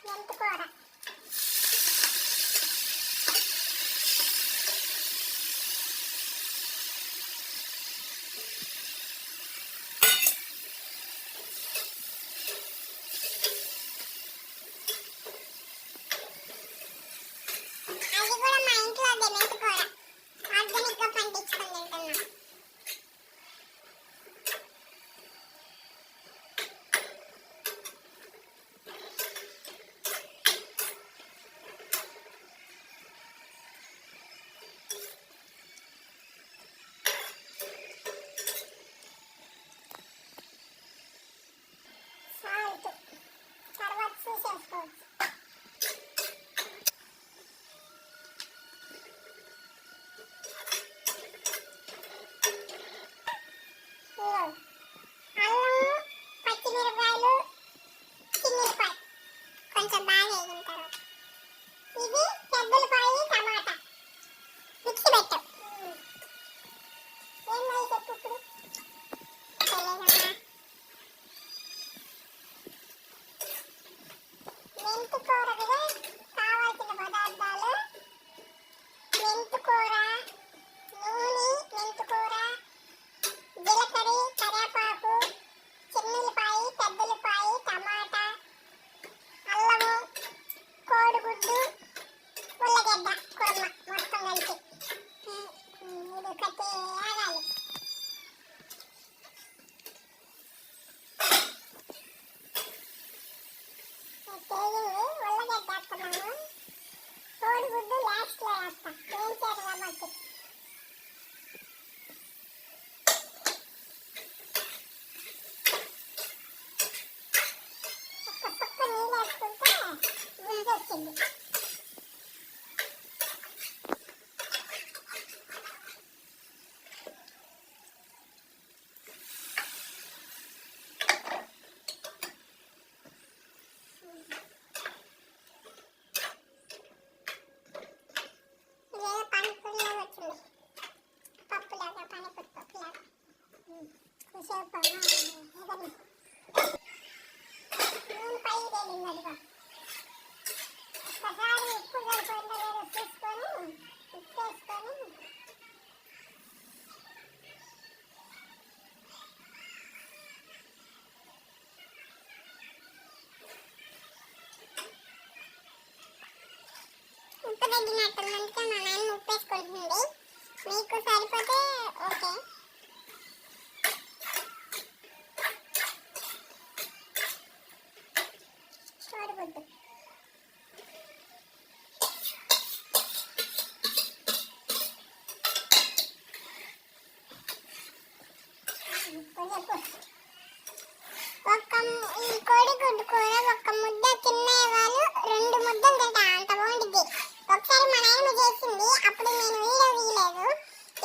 మెంతికూర, అది కూడా మా ఇంట్లో అదే మెంతికూర ఆర్గానిక్ గా పండించుకొని తింటున్నాం. సాల్ట్ తర్వాత చూసేసుకోవచ్చు. అల్లం, పచ్చిమిరపకాయలు, చిన్నులపాయ కొంచెం బాగా వేగిన తర్వాత ఇది పెద్దలపాయ, టమాటా మిక్సీ పెట్టు. ఏమై చెప్పు ఇప్పుడు తెలియదమ్మా. మెంతికూర కదా కావాల్సిన పదార్థాలు: మెంతికూర, నూనె, మెంతికూర, జీలకర్ర, కరివేపాకు, చిన్నులపాయ, పెద్దలపాయ, టమాటా, అల్లము, కోడిగుడ్డు, ఉల్లగడ్డ కుర్మ మొత్తం కలిపి ఇది కట్టి ఆగాలి. ఉల్లగడ్డ వేస్తున్నాము, కోడిగుడ్డు లాస్ట్లో వేస్తా వేయించారు కాబట్టి. ఒక్క నీళ్ళు వేసుకుంటే గుంజు వచ్చింది. ఇదేదో పానీపూరిలాగా వచ్చింది, పప్పులాగా, పానీపూరి పప్పులాగా. చూసేపు ఏదన్నా నూనె పై తేలింది. అదిగో ఒకసారి ఉప్పు సరిపోయిందో లేదో చూసుకొని ఉప్పు వేసుకొని ఉప్పు తగ్గినట్టుంది. అందుకే మా నాన్న ఉప్పు వేసుకుంటుంది. మీకు సరిపోతే ఓకే. కోడిగుడ్డు ఈ కోడిగుడ్డు కూర ఒక్క ముద్ద తినే వాళ్ళు 2 ముద్దలు తింటా అంత బాగుంటుంది. ఒకసారి మా నాయనమ్మ చేసింది, అప్పుడు నేను వీడియో తీయలేదు.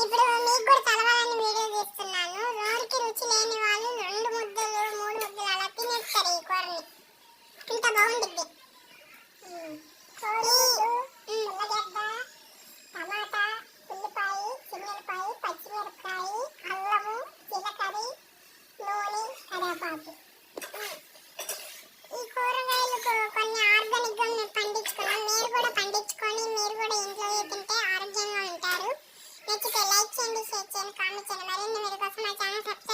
ఇప్పుడు మీకు కూడా చదవాలని వీడియో తీస్తున్నాను. నోరుకి రుచి లేని వాళ్ళు 2 ముద్దలు 3 ముద్దలు అలా తినేస్తారు ఈ కూరని. ఇంత బాగుంటుంది. ఉల్లగడ్డ, టమాటా, ఉల్లిపాయ, చిన్నులపాయ, పచ్చిమిరపకాయ, అల్లము, జీలకర్ర, నూనె, కరివేపాకు. ఈ కూరగాయలు కొన్ని ఆర్గానిక్ గా మేము పండించుకున్నాం. మీరు కూడా పండించుకొని మీరు కూడా ఇంట్లో తింటే ఆరోగ్యంగా ఉంటారు. నచ్చితే లైక్ చేయండి, షేర్ చేయండి, కామెంట్ చేయండి. మరిన్ని వీడియో కోసం మా ఛానల్ సబ్స్క్రైబ్